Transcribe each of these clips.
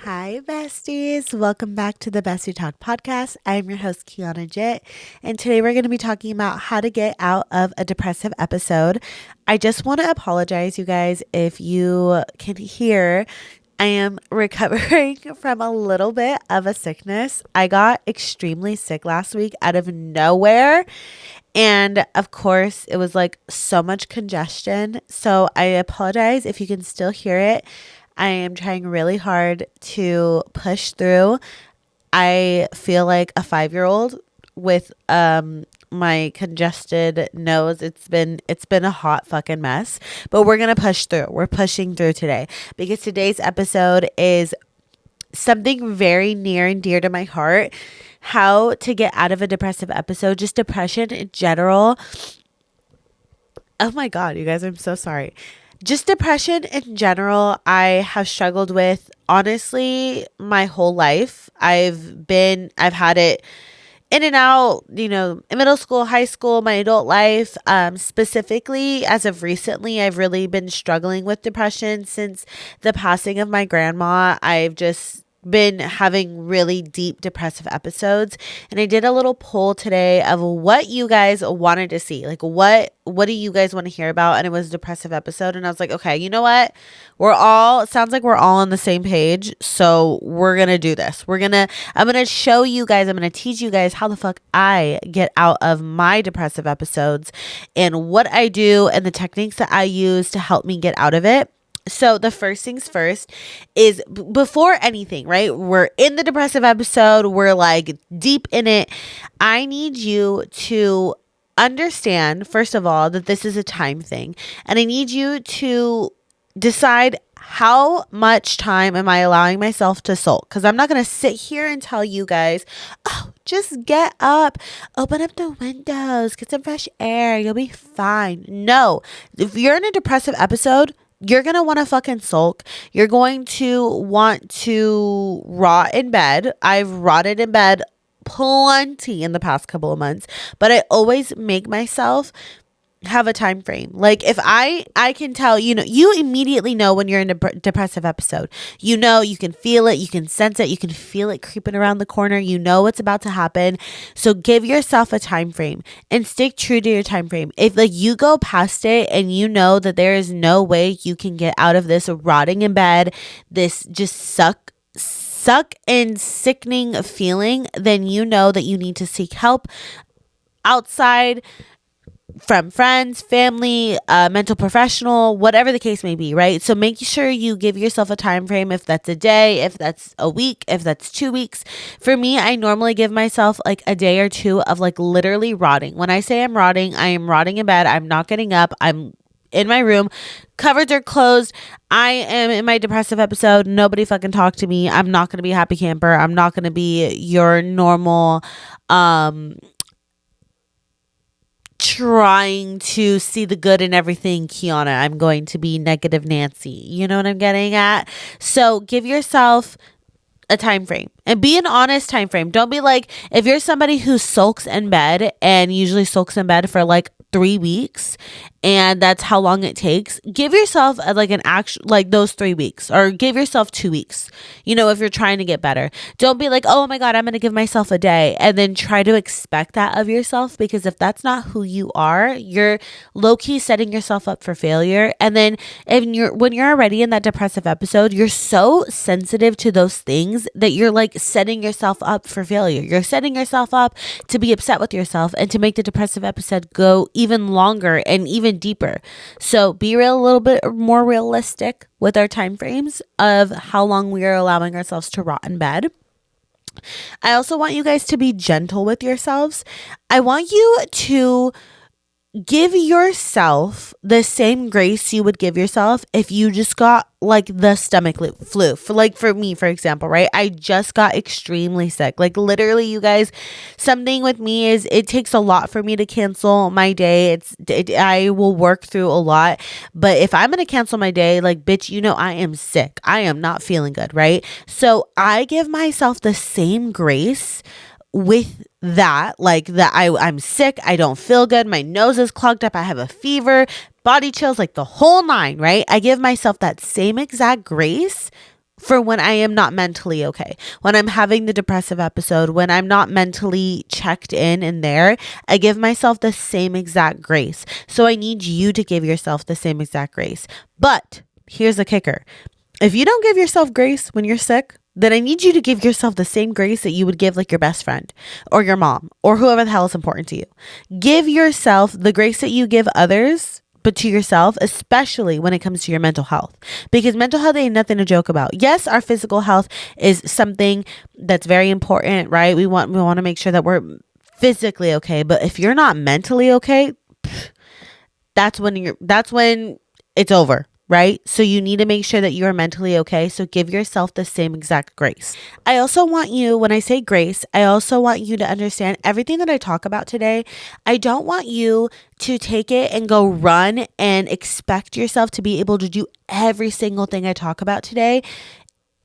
Hi, besties. Welcome back to the Bestie Talk podcast. I'm your host, Kiannajit, and today we're going to be talking about how to get out of a depressive episode. I just want to apologize, you guys, if you can hear. I am recovering from a little bit of a sickness. I got extremely sick last week out of nowhere. And of course, it was like so much congestion. So I apologize if you can still hear it. I am trying really hard to push through. I feel like a 5-year-old with my congested nose. It's been a hot fucking mess, but we're going to push through. We're pushing through today because today's episode is something very near and dear to my heart. How to get out of a depressive episode, just depression in general. Oh my God, you guys, I'm so sorry. Just depression in general, I have struggled with honestly my whole life. I've had it in and out, in middle school, high school, my adult life. Specifically, as of recently, I've really been struggling with depression since the passing of my grandma. I've just been having really deep depressive episodes, and I did a little poll today of what you guys wanted to see, like what do you guys want to hear about, and it was a depressive episode. And I was like, okay, you know what, it sounds like we're all on the same page, so we're gonna do this. I'm gonna show you guys, I'm gonna teach you guys how the fuck I get out of my depressive episodes and what I do and the techniques that I use to help me get out of it. So the first things first is before anything, right? We're in the depressive episode. We're like deep in it. I need you to understand, first of all, that this is a time thing. And I need you to decide how much time am I allowing myself to sulk? Because I'm not going to sit here and tell you guys, oh, just get up, open up the windows, get some fresh air. You'll be fine. No, if you're in a depressive episode, you're going to want to fucking sulk. You're going to want to rot in bed. I've rotted in bed plenty in the past couple of months, but I always make myself have a time frame. Like if I can tell, you immediately know when you're in a depressive episode. You can feel it, you can sense it, you can feel it creeping around the corner. You know what's about to happen. So give yourself a time frame and stick true to your time frame. If like you go past it and you know that there is no way you can get out of this rotting in bed, this just suck and sickening feeling, then you know that you need to seek help outside from friends, family, mental professional, whatever the case may be, right? So make sure you give yourself a time frame, if that's a day, if that's a week, if that's 2 weeks. For me, I normally give myself like a day or two of like literally rotting. When I say I'm rotting, I am rotting in bed. I'm not getting up. I'm in my room. Cupboards are closed. I am in my depressive episode. Nobody fucking talk to me. I'm not going to be a happy camper. I'm not going to be your normal, trying to see the good in everything, Kianna. I'm going to be negative Nancy. You know what I'm getting at? So give yourself a time frame and be an honest time frame. Don't be like, if you're somebody who sulks in bed and usually sulks in bed for like 3 weeks and that's how long it takes, give yourself like an actual, like those 3 weeks, or give yourself 2 weeks, if you're trying to get better. Don't be like, oh my God, I'm going to give myself a day and then try to expect that of yourself, because if that's not who you are, you're low-key setting yourself up for failure. And then when you're already in that depressive episode, you're so sensitive to those things that you're like setting yourself up for failure. You're setting yourself up to be upset with yourself and to make the depressive episode go even longer and even deeper. So be a little bit more realistic with our time frames of how long we are allowing ourselves to rot in bed. I also want you guys to be gentle with yourselves. I want you to give yourself the same grace you would give yourself if you just got like the stomach flu. For me, for example, right? I just got extremely sick. Like literally, you guys, something with me is it takes a lot for me to cancel my day. I will work through a lot, but if I'm going to cancel my day, like bitch, I am sick. I am not feeling good, right? So I give myself the same grace with that, like that I'm sick, I don't feel good, my nose is clogged up, I have a fever, body chills, like the whole nine, right? I give myself that same exact grace for when I am not mentally okay. When I'm having the depressive episode, when I'm not mentally checked in there, I give myself the same exact grace. So I need you to give yourself the same exact grace. But here's the kicker. If you don't give yourself grace when you're sick, then I need you to give yourself the same grace that you would give like your best friend or your mom or whoever the hell is important to you. Give yourself the grace that you give others, but to yourself, especially when it comes to your mental health, because mental health ain't nothing to joke about. Yes, our physical health is something that's very important, right? We want to make sure that we're physically okay, but if you're not mentally okay, that's when it's over. Right? So you need to make sure that you are mentally okay. So give yourself the same exact grace. I also want you, when I say grace, I also want you to understand everything that I talk about today. I don't want you to take it and go run and expect yourself to be able to do every single thing I talk about today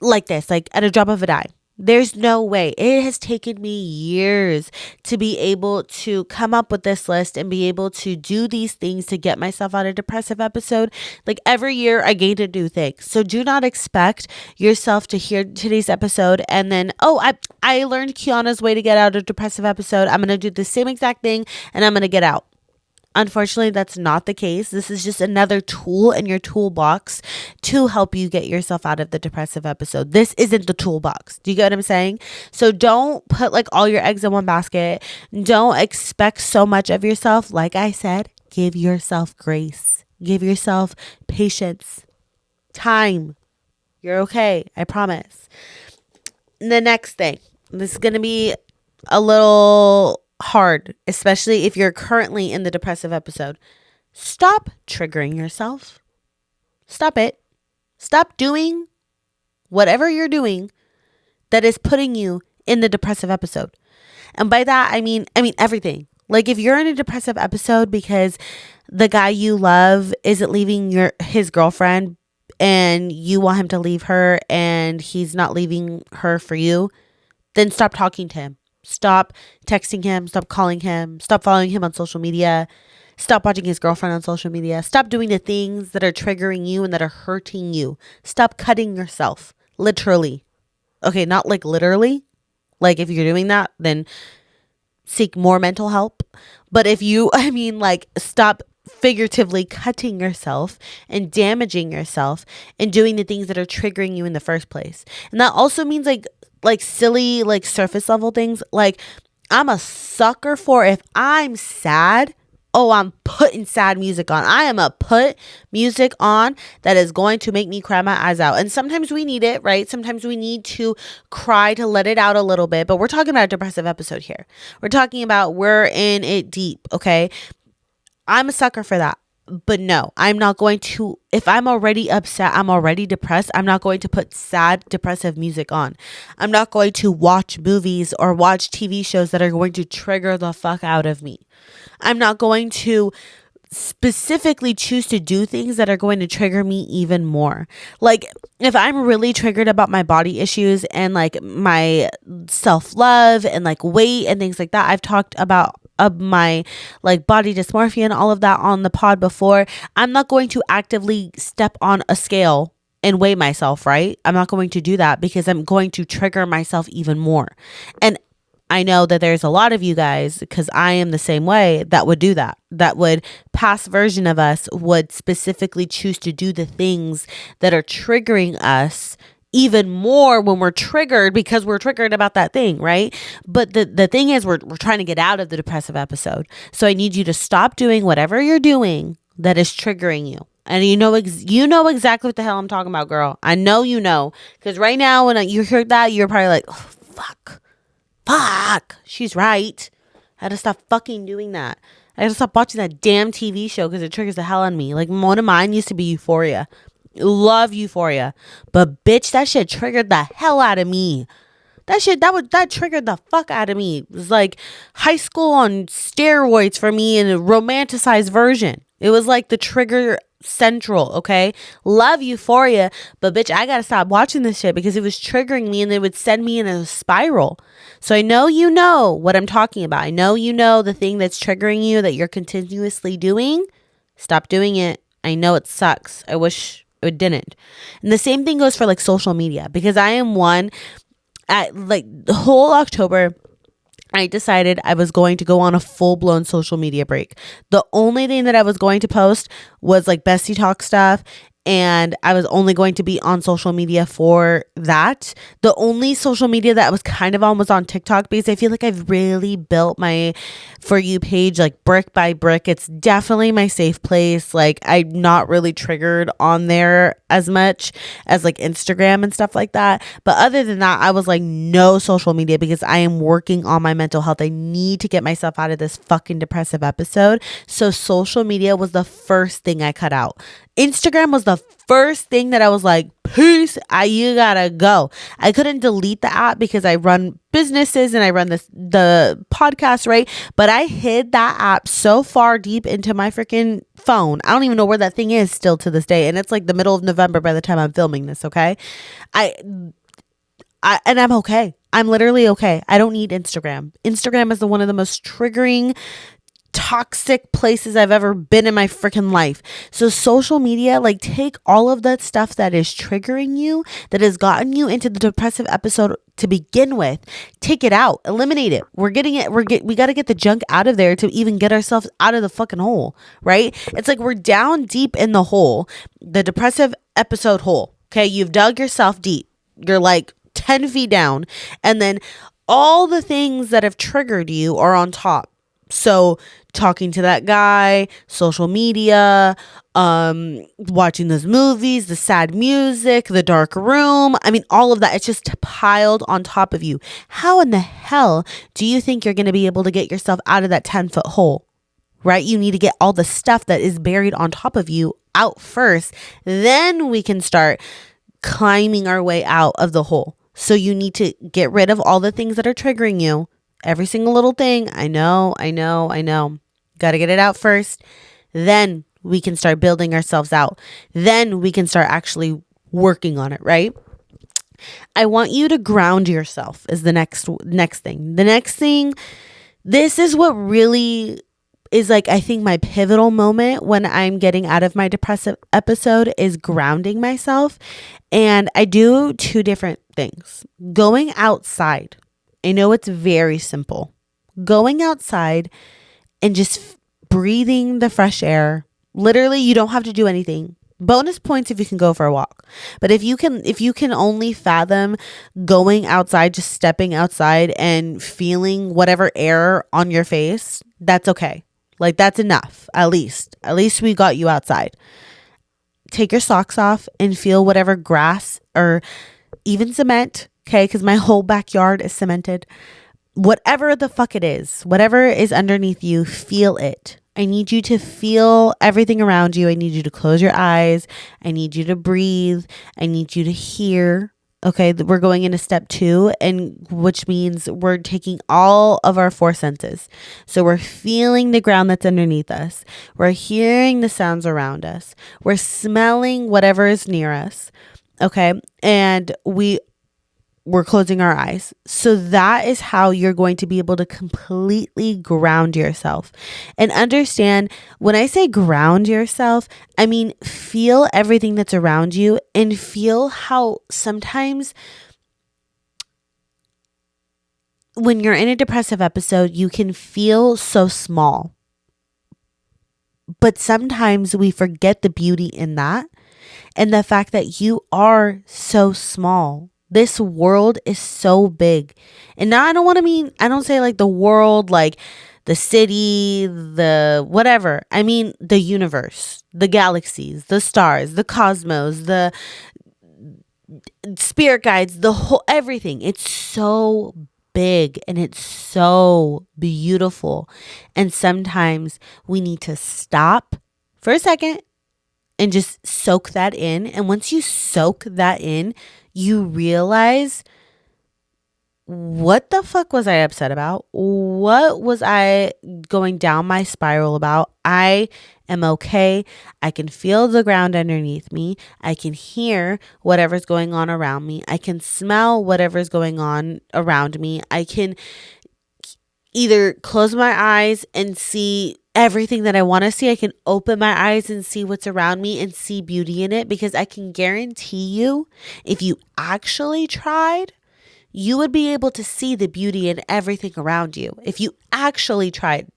like this, like at a drop of a dime. There's no way. It has taken me years to be able to come up with this list and be able to do these things to get myself out of a depressive episode. Like every year I gain a new thing. So do not expect yourself to hear today's episode and then, I learned Kianna's way to get out of a depressive episode. I'm going to do the same exact thing and I'm going to get out. Unfortunately, that's not the case. This is just another tool in your toolbox to help you get yourself out of the depressive episode. This isn't the toolbox. Do you get what I'm saying? So don't put like all your eggs in one basket. Don't expect so much of yourself. Like I said, give yourself grace. Give yourself patience, time. You're okay. I promise. The next thing, this is going to be a little hard, especially if you're currently in the depressive episode. Stop triggering yourself. Stop it. Stop doing whatever you're doing that is putting you in the depressive episode. And by that, I mean everything. Like if you're in a depressive episode because the guy you love isn't leaving his girlfriend and you want him to leave her and he's not leaving her for you, then stop talking to him. Stop texting him, stop calling him, stop following him on social media, stop watching his girlfriend on social media, stop doing the things that are triggering you and that are hurting you. Stop cutting yourself, literally. Okay, not like literally. Like if you're doing that, then seek more mental help. But if you, stop figuratively cutting yourself and damaging yourself and doing the things that are triggering you in the first place. And that also means like silly, like surface level things. Like I'm a sucker for if I'm sad, I'm putting sad music on. I am a put music on that is going to make me cry my eyes out. And sometimes we need it, right? Sometimes we need to cry to let it out a little bit. But we're talking about a depressive episode here. We're talking about we're in it deep, okay? I'm a sucker for that. But no, I'm not going to, if I'm already upset, I'm already depressed, I'm not going to put sad, depressive music on. I'm not going to watch movies or watch TV shows that are going to trigger the fuck out of me. I'm not going to specifically choose to do things that are going to trigger me even more. Like if I'm really triggered about my body issues and like my self-love and like weight and things like that, I've talked about my like body dysmorphia and all of that on the pod before. I'm not going to actively step on a scale and weigh myself, right? I'm not going to do that because I'm going to trigger myself even more. And I know that there's a lot of you guys, because I am the same way, that would do that. That would, past version of us would specifically choose to do the things that are triggering us even more when we're triggered because we're triggered about that thing, right? But the thing is we're trying to get out of the depressive episode. So I need you to stop doing whatever you're doing that is triggering you. And you know exactly what the hell I'm talking about, girl. I know you know. Because right now when you heard that, you're probably like, oh, fuck, she's right. I had to stop fucking doing that. I had to stop watching that damn TV show because it triggers the hell on me. Like one of mine used to be Euphoria. Love Euphoria. But bitch, that shit triggered the hell out of me. That triggered the fuck out of me. It was like high school on steroids for me in a romanticized version. It was like the trigger central, okay? Love Euphoria, but bitch, I gotta stop watching this shit because it was triggering me and it would send me in a spiral. So I know you know what I'm talking about. I know you know the thing that's triggering you that you're continuously doing. Stop doing it. I know it sucks. I wish It didn't. And the same thing goes for like social media, because I am one at like the whole October. I decided I was going to go on a full-blown social media break. The only thing that I was going to post was like bestie talk stuff, and I was only going to be on social media for that. The only social media that I was kind of on was on TikTok, because I feel like I've really built my For You page like brick by brick. It's definitely my safe place. Like, I'm not really triggered on there as much as like Instagram and stuff like that. But other than that, I was like, no social media, because I am working on my mental health. I need to get myself out of this fucking depressive episode. So social media was the first thing I cut out. Instagram was the first thing that I was like, peace, you gotta go. I couldn't delete the app because I run businesses and I run the podcast, right? But I hid that app so far deep into my freaking phone. I don't even know where that thing is still to this day. And it's like the middle of November by the time I'm filming this, okay? And I'm okay. I'm literally okay. I don't need Instagram. Instagram is one of the most triggering, toxic places I've ever been in my freaking life. So social media, like, take all of that stuff that is triggering you, that has gotten you into the depressive episode to begin with. Take it out, eliminate it. We got to get the junk out of there to even get ourselves out of the fucking hole, right? It's like we're down deep in the hole, the depressive episode hole. Okay, you've dug yourself deep. You're like 10 feet down, and then all the things that have triggered you are on top. So talking to that guy, social media, watching those movies, the sad music, the dark room. I mean, all of that, it's just piled on top of you. How in the hell do you think you're going to be able to get yourself out of that 10-foot hole, right? You need to get all the stuff that is buried on top of you out first. Then we can start climbing our way out of the hole. So you need to get rid of all the things that are triggering you. Every single little thing. I know. Got to get it out first. Then we can start building ourselves out. Then we can start actually working on it, right? I want you to ground yourself is the next thing. The next thing, this is what really is like, I think my pivotal moment when I'm getting out of my depressive episode is grounding myself. And I do two different things. Going outside. I know it's very simple. Going outside and just breathing the fresh air. Literally, you don't have to do anything. Bonus points if you can go for a walk. But if you can only fathom going outside, just stepping outside and feeling whatever air on your face, that's okay. Like, that's enough. At least we got you outside. Take your socks off and feel whatever grass or even cement. Okay, because my whole backyard is cemented. Whatever the fuck it is, whatever is underneath you, feel it. I need you to feel everything around you. I need you to close your eyes. I need you to breathe. I need you to hear. Okay, we're going into step 2, and which means we're taking all of our 4 senses. So we're feeling the ground that's underneath us. We're hearing the sounds around us. We're smelling whatever is near us. Okay, and we're closing our eyes. So that is how you're going to be able to completely ground yourself. And understand, when I say ground yourself, I mean feel everything that's around you, and feel how sometimes when you're in a depressive episode, you can feel so small. But sometimes we forget the beauty in that, and the fact that you are so small. This world is so big. And now I don't say like the world, like the city, the whatever. I mean the universe, the galaxies, the stars, the cosmos, the spirit guides, the whole everything. It's so big and it's so beautiful. And sometimes we need to stop for a second and just soak that in. And once you soak that in, you realize, what the fuck was I upset about? What was I going down my spiral about? I am okay. I can feel the ground underneath me. I can hear whatever's going on around me. I can smell whatever's going on around me. I can either close my eyes and see everything that I want to see. I can open my eyes and see what's around me and see beauty in it, because I can guarantee you, if you actually tried, you would be able to see the beauty in everything around you. If you actually tried.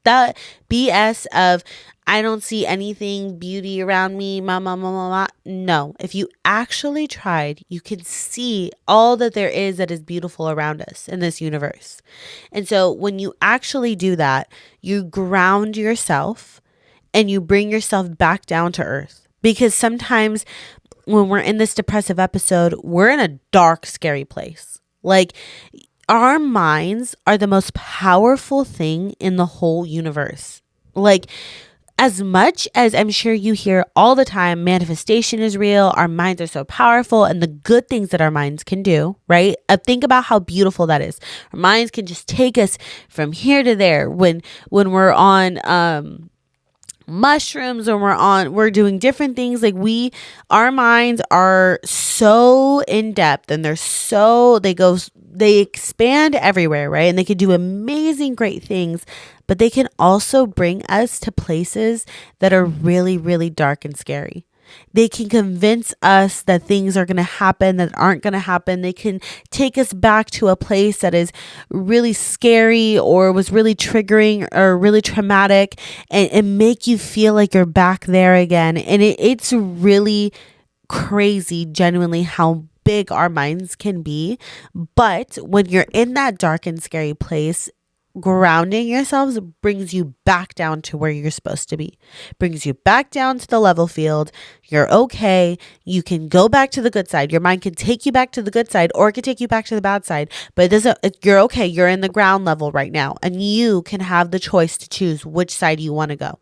That BS of, I don't see anything beauty around me, No, if you actually tried, you can see all that there is that is beautiful around us in this universe. And so when you actually do that, you ground yourself and you bring yourself back down to earth. Because sometimes when we're in this depressive episode, we're in a dark, scary place. Like, our minds are the most powerful thing in the whole universe. Like, as much as I'm sure you hear all the time, manifestation is real, our minds are so powerful, and the good things that our minds can do, right? Think about how beautiful that is. Our minds can just take us from here to there. When we're on mushrooms, or we're doing different things, like our minds are so in depth, and they expand everywhere, right? And they can do amazing, great things, but they can also bring us to places that are really, really dark and scary. They can convince us that things are going to happen that aren't going to happen. They can take us back to a place that is really scary, or was really triggering, or really traumatic, and make you feel like you're back there again. And it's really crazy, genuinely, how big our minds can be. But when you're in that dark and scary place, grounding yourselves brings you back down to where you're supposed to be, brings you back down to the level field. You're okay. You can go back to the good side. Your mind can take you back to the good side, or it can take you back to the bad side, but you're okay. You're in the ground level right now, and you can have the choice to choose which side you want to go.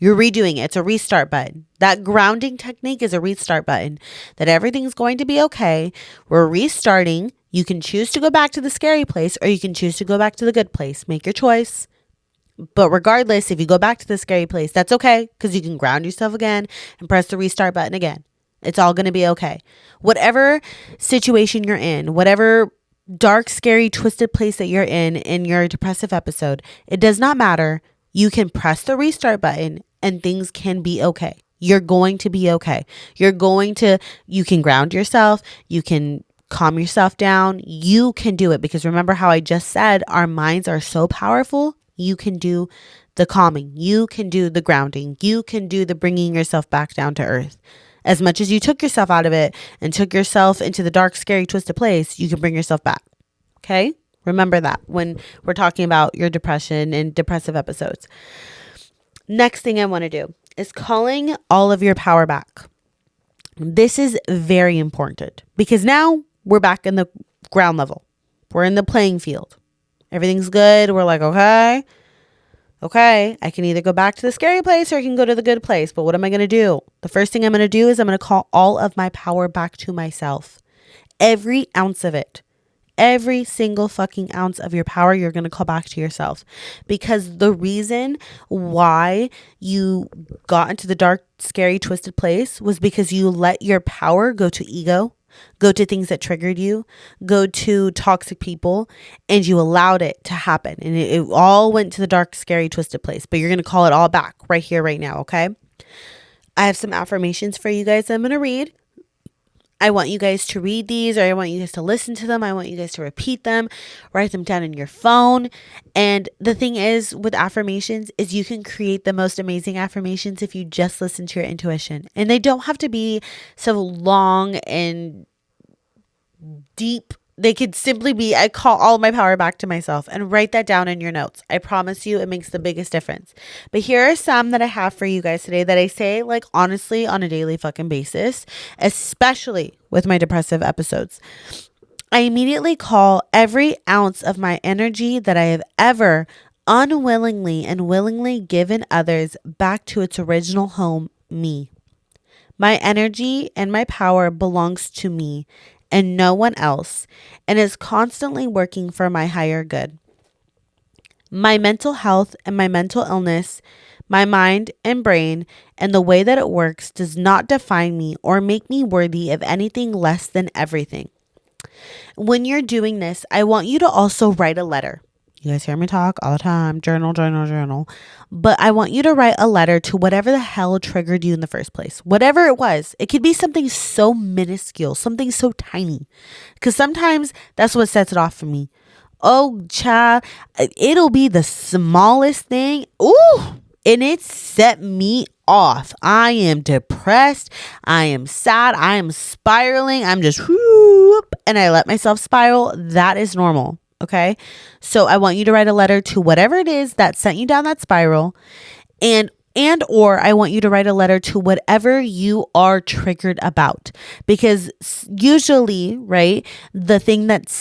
You're redoing it. It's a restart button. That grounding technique is a restart button, that everything's going to be okay. We're restarting. You can choose to go back to the scary place, or you can choose to go back to the good place. Make your choice. But regardless, if you go back to the scary place, that's okay, because you can ground yourself again and press the restart button again. It's all going to be okay. Whatever situation you're in, whatever dark, scary, twisted place that you're in your depressive episode, it does not matter. You can press the restart button and things can be okay. You're going to be okay. You can ground yourself. You can calm yourself down. You can do it, because remember how I just said our minds are so powerful. You can do the calming. You can do the grounding. You can do the bringing yourself back down to earth. As much as you took yourself out of it and took yourself into the dark, scary, twisted place, you can bring yourself back. Okay? Remember that when we're talking about your depression and depressive episodes. Next thing I want to do is calling all of your power back. This is very important, because now we're back in the ground level. We're in the playing field. Everything's good. We're like, okay, I can either go back to the scary place, or I can go to the good place. But what am I going to do? The first thing I'm going to do is I'm going to call all of my power back to myself. Every ounce of it. Every single fucking ounce of your power, you're going to call back to yourself. Because the reason why you got into the dark, scary, twisted place was because you let your power go to ego, go to things that triggered you, go to toxic people, and you allowed it to happen. And it all went to the dark, scary, twisted place. But you're going to call it all back right here, right now, okay? I have some affirmations for you guys that I'm going to read. I want you guys to read these, or I want you guys to listen to them. I want you guys to repeat them, write them down in your phone. And the thing is with affirmations is you can create the most amazing affirmations if you just listen to your intuition. And they don't have to be so long and deep. They could simply be, I call all my power back to myself, and write that down in your notes. I promise you it makes the biggest difference. But here are some that I have for you guys today that I say, like, honestly, on a daily fucking basis, especially with my depressive episodes. I immediately call every ounce of my energy that I have ever unwillingly and willingly given others back to its original home, me. My energy and my power belongs to me and no one else, and is constantly working for my higher good. My mental health and my mental illness, my mind and brain, and the way that it works does not define me or make me worthy of anything less than everything. When you're doing this, I want you to also write a letter. You guys hear me talk all the time. Journal, journal, journal. But I want you to write a letter to whatever the hell triggered you in the first place. Whatever it was. It could be something so minuscule, something so tiny. Because sometimes that's what sets it off for me. Oh, child, it'll be the smallest thing. Ooh, and it set me off. I am depressed. I am sad. I am spiraling. I'm just whoop, and I let myself spiral. That is normal. Okay. So I want you to write a letter to whatever it is that sent you down that spiral, or I want you to write a letter to whatever you are triggered about, because usually, right, the thing that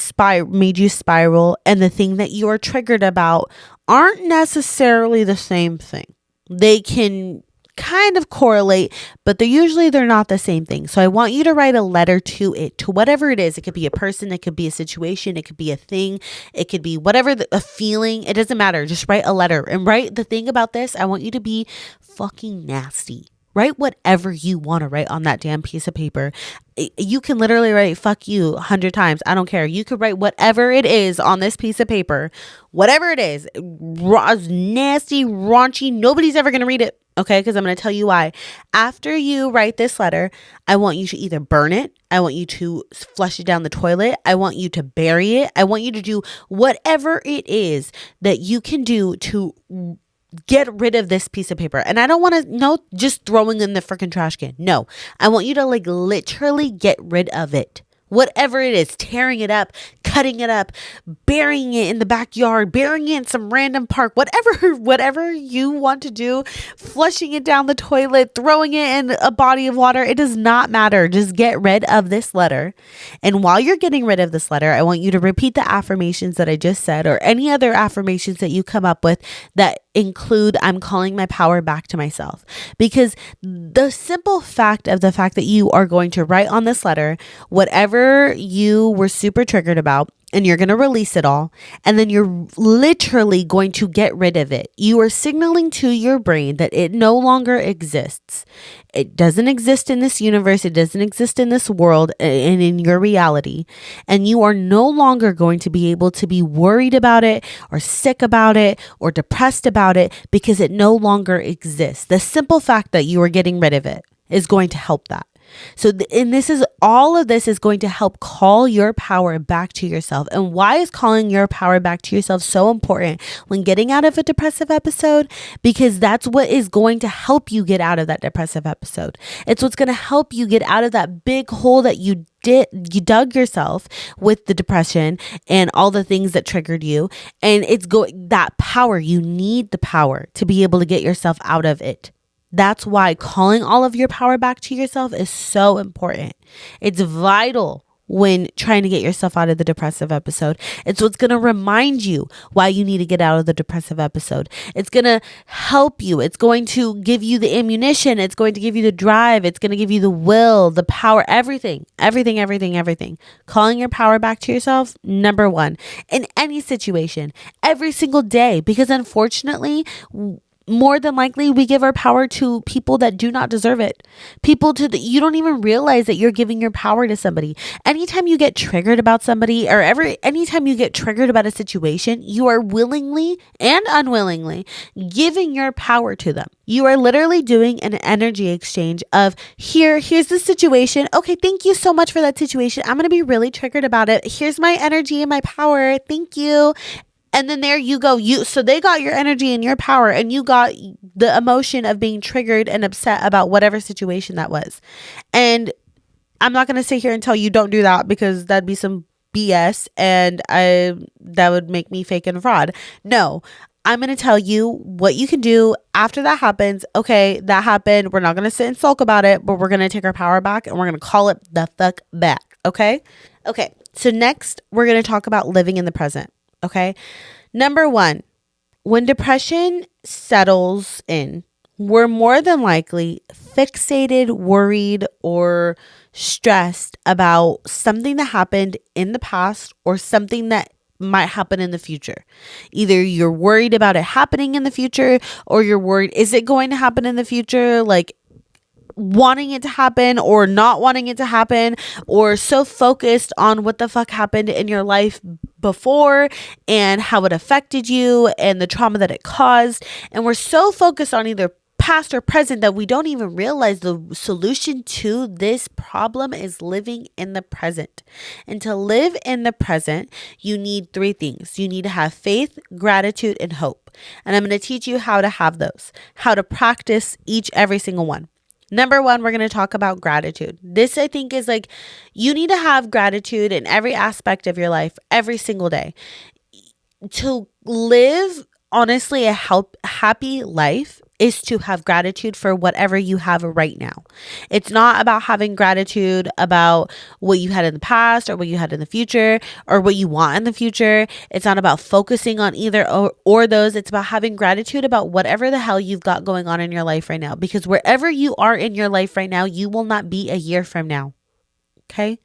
made you spiral and the thing that you are triggered about aren't necessarily the same thing. They can kind of correlate, but they're not the same thing. So I want you to write a letter to it, to whatever it is. It could be a person, it could be a situation, it could be a thing, it could be whatever, a feeling. It doesn't matter. Just write a letter. And write, the thing about this, I want you to be fucking nasty. Write whatever you want to write on that damn piece of paper. You can literally write fuck you 100 times. I don't care. You could write whatever it is on this piece of paper, whatever it is, nasty, raunchy. Nobody's ever going to read it. Okay, because I'm going to tell you why. After you write this letter, I want you to either burn it. I want you to flush it down the toilet. I want you to bury it. I want you to do whatever it is that you can do to get rid of this piece of paper. And I don't want to, just throwing in the freaking trash can. No, I want you to literally get rid of it. Whatever it is, tearing it up, cutting it up, burying it in the backyard, burying it in some random park, whatever you want to do, flushing it down the toilet, throwing it in a body of water. It does not matter. Just get rid of this letter. And while you're getting rid of this letter, I want you to repeat the affirmations that I just said, or any other affirmations that you come up with that include, I'm calling my power back to myself. Because the simple fact that you are going to write on this letter whatever you were super triggered about, and you're going to release it all, and then you're literally going to get rid of it. You are signaling to your brain that it no longer exists. It doesn't exist in this universe. It doesn't exist in this world and in your reality. And you are no longer going to be able to be worried about it or sick about it or depressed about it, because it no longer exists. The simple fact that you are getting rid of it is going to help that. So, all of this is going to help call your power back to yourself. And why is calling your power back to yourself so important when getting out of a depressive episode? Because that's what is going to help you get out of that depressive episode. It's what's going to help you get out of that big hole that you dug yourself with the depression and all the things that triggered you. And that power, you need the power to be able to get yourself out of it. That's why calling all of your power back to yourself is so important. It's vital when trying to get yourself out of the depressive episode. It's what's going to remind you why you need to get out of the depressive episode. It's going to help you. It's going to give you the ammunition. It's going to give you the drive. It's going to give you the will, the power, everything. Calling your power back to yourself, number one, in any situation, every single day, because unfortunately, more than likely, we give our power to people that do not deserve it. You don't even realize that you're giving your power to somebody. Anytime you get triggered about somebody, or anytime you get triggered about a situation, you are willingly and unwillingly giving your power to them. You are literally doing an energy exchange of, here's the situation. Okay, thank you so much for that situation. I'm going to be really triggered about it. Here's my energy and my power. Thank you. And then there you go. So they got your energy and your power, and you got the emotion of being triggered and upset about whatever situation that was. And I'm not going to sit here and tell you don't do that, because that'd be some BS, and that would make me fake and fraud. No, I'm going to tell you what you can do after that happens. Okay, that happened. We're not going to sit and sulk about it, but we're going to take our power back and we're going to call it the fuck back. Okay. So next, we're going to talk about living in the present. Okay. Number one, when depression settles in, we're more than likely fixated, worried, or stressed about something that happened in the past or something that might happen in the future. Either you're worried about it happening in the future, or you're worried, is it going to happen in the future? Like, wanting it to happen or not wanting it to happen, or so focused on what the fuck happened in your life before and how it affected you and the trauma that it caused. And we're so focused on either past or present that we don't even realize the solution to this problem is living in the present. And to live in the present, you need three things. You need to have faith, gratitude, and hope. And I'm going to teach you how to have those, how to practice every single one. Number one, we're going to talk about gratitude. This, I think, is like, you need to have gratitude in every aspect of your life, every single day. To live, honestly, a happy life is to have gratitude for whatever you have right now. It's not about having gratitude about what you had in the past or what you had in the future or what you want in the future. It's not about focusing on either or those. It's about having gratitude about whatever the hell you've got going on in your life right now. Because wherever you are in your life right now, you will not be a year from now. Okay?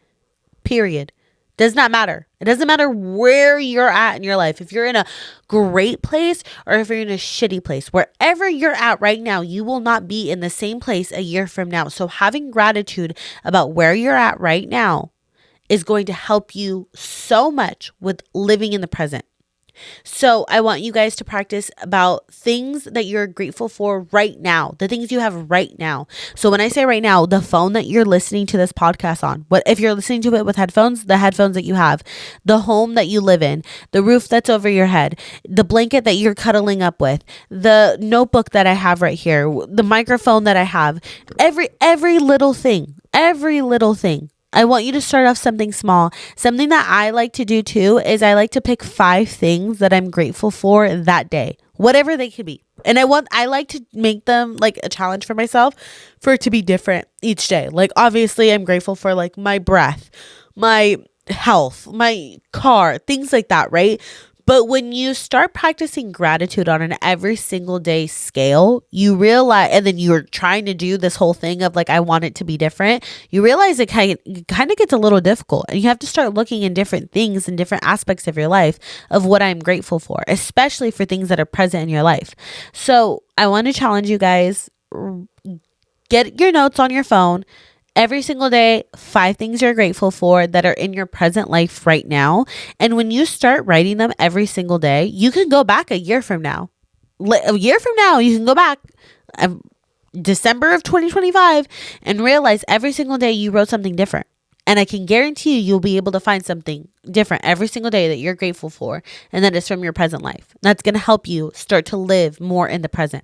Period. Does not matter. It doesn't matter where you're at in your life. If you're in a great place or if you're in a shitty place, wherever you're at right now, you will not be in the same place a year from now. So having gratitude about where you're at right now is going to help you so much with living in the present. So I want you guys to practice about things that you're grateful for right now, the things you have right now. So when I say right now, the phone that you're listening to this podcast on, what if you're listening to it with headphones, the headphones that you have, the home that you live in, the roof that's over your head, the blanket that you're cuddling up with, the notebook that I have right here, the microphone that I have, every little thing. I want you to start off something small. Something that I like to do too is I like to pick 5 things that I'm grateful for that day, whatever they could be. And I like to make them like a challenge for myself for it to be different each day. Like, obviously I'm grateful for like my breath, my health, my car, things like that, right? But when you start practicing gratitude on an every single day scale, you realize, and then you're trying to do this whole thing of like, I want it to be different. You realize it kind of gets a little difficult, and you have to start looking in different things and different aspects of your life of what I'm grateful for, especially for things that are present in your life. So I want to challenge you guys, get your notes on your phone. Every single day, 5 things you're grateful for that are in your present life right now. And when you start writing them every single day, you can go back a year from now. A year from now, you can go back December of 2025 and realize every single day you wrote something different. And I can guarantee you'll be able to find something different every single day that you're grateful for, and that is from your present life. That's going to help you start to live more in the present.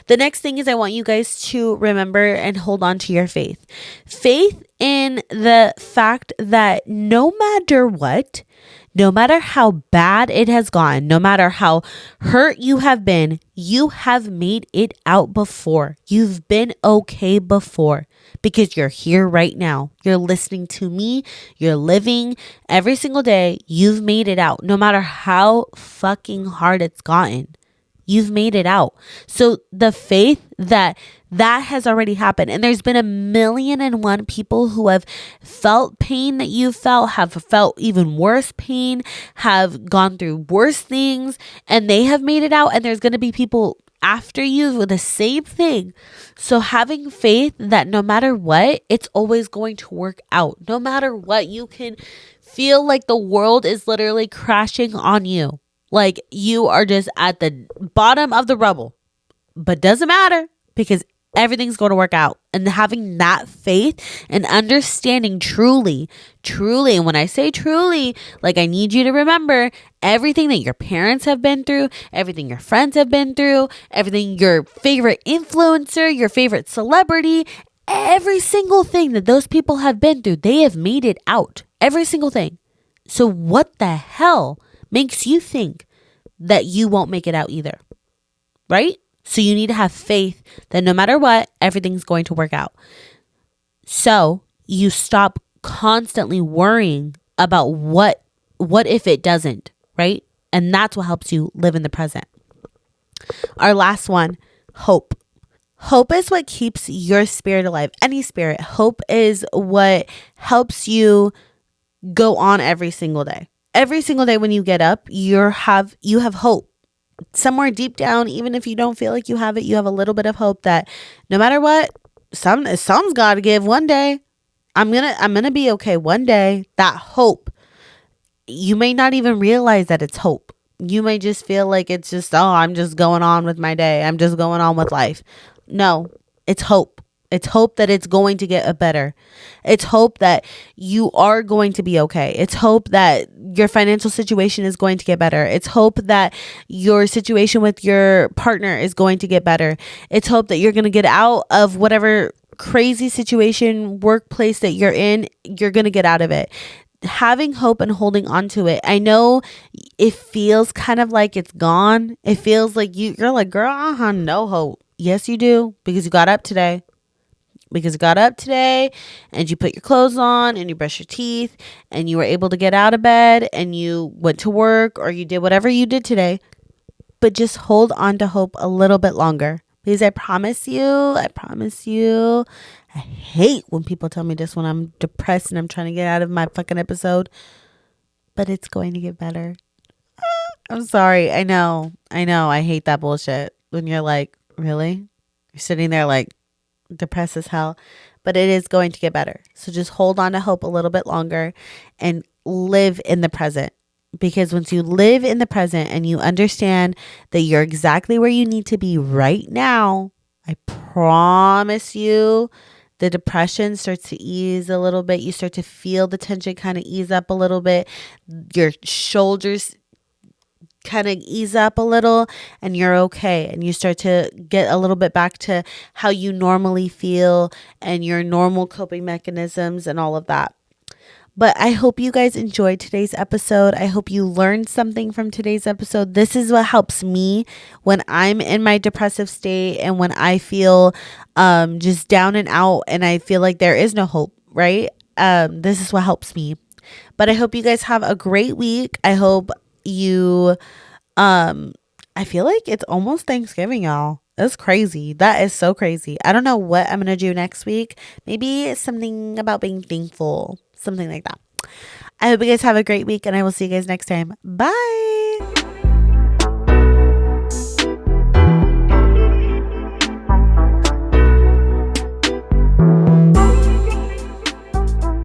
The next thing is I want you guys to remember and hold on to your faith. Faith in the fact that no matter what, no matter how bad it has gone, no matter how hurt you have made it out before. You've been okay before because you're here right now. You're listening to me. You're living every single day. You've made it out no matter how fucking hard it's gotten. You've made it out. So the faith that has already happened. And there's been 1,000,001 people who have felt pain that you felt, have felt even worse pain, have gone through worse things, and they have made it out. And there's going to be people after you with the same thing. So having faith that no matter what, it's always going to work out. No matter what, you can feel like the world is literally crashing on you. Like you are just at the bottom of the rubble, but doesn't matter because everything's going to work out. And having that faith and understanding truly, and when I say truly, like I need you to remember everything that your parents have been through, everything your friends have been through, everything your favorite influencer, your favorite celebrity, every single thing that those people have been through, they have made it out. Every single thing. So what the hell makes you think that you won't make it out either, right? So you need to have faith that no matter what, everything's going to work out. So you stop constantly worrying about what if it doesn't, right? And that's what helps you live in the present. Our last one, hope. Hope is what keeps your spirit alive, any spirit. Hope is what helps you go on every single day. Every single day when you get up, you have hope. Somewhere deep down, even if you don't feel like you have it, you have a little bit of hope that no matter what, Some's got to give one day. I'm gonna be okay one day. That hope, you may not even realize that it's hope. You may just feel like it's just, oh, I'm just going on with my day. I'm just going on with life. No, it's hope. It's hope that it's going to get better. It's hope that you are going to be okay. It's hope that your financial situation is going to get better. It's hope that your situation with your partner is going to get better. It's hope that you're going to get out of whatever crazy situation, workplace that you're in. You're going to get out of it. Having hope and holding on to it. I know it feels kind of like it's gone. It feels like you're like, girl, no hope. Yes, you do, because you got up today. Because you got up today and you put your clothes on and you brush your teeth and you were able to get out of bed and you went to work or you did whatever you did today. But just hold on to hope a little bit longer. Because I promise you, I hate when people tell me this when I'm depressed and I'm trying to get out of my fucking episode. But it's going to get better. I'm sorry. I know. I hate that bullshit. When you're like, really? You're sitting there like depressed as hell. But it is going to get better. So just hold on to hope a little bit longer and live in the present. Because once you live in the present and you understand that you're exactly where you need to be right now, I promise you, the depression starts to ease a little bit. You start to feel the tension kind of ease up a little bit. Your shoulders kind of ease up a little and you're okay. And you start to get a little bit back to how you normally feel and your normal coping mechanisms and all of that. But I hope you guys enjoyed today's episode. I hope you learned something from today's episode. This is what helps me when I'm in my depressive state and when I feel just down and out and I feel like there is no hope, right? This is what helps me. But I hope you guys have a great week. I hope you, I feel like it's almost Thanksgiving, y'all. That's crazy. That is so crazy. I don't know what I'm going to do next week. Maybe it's something about being thankful. Something like that. I hope you guys have a great week and I will see you guys next time. Bye.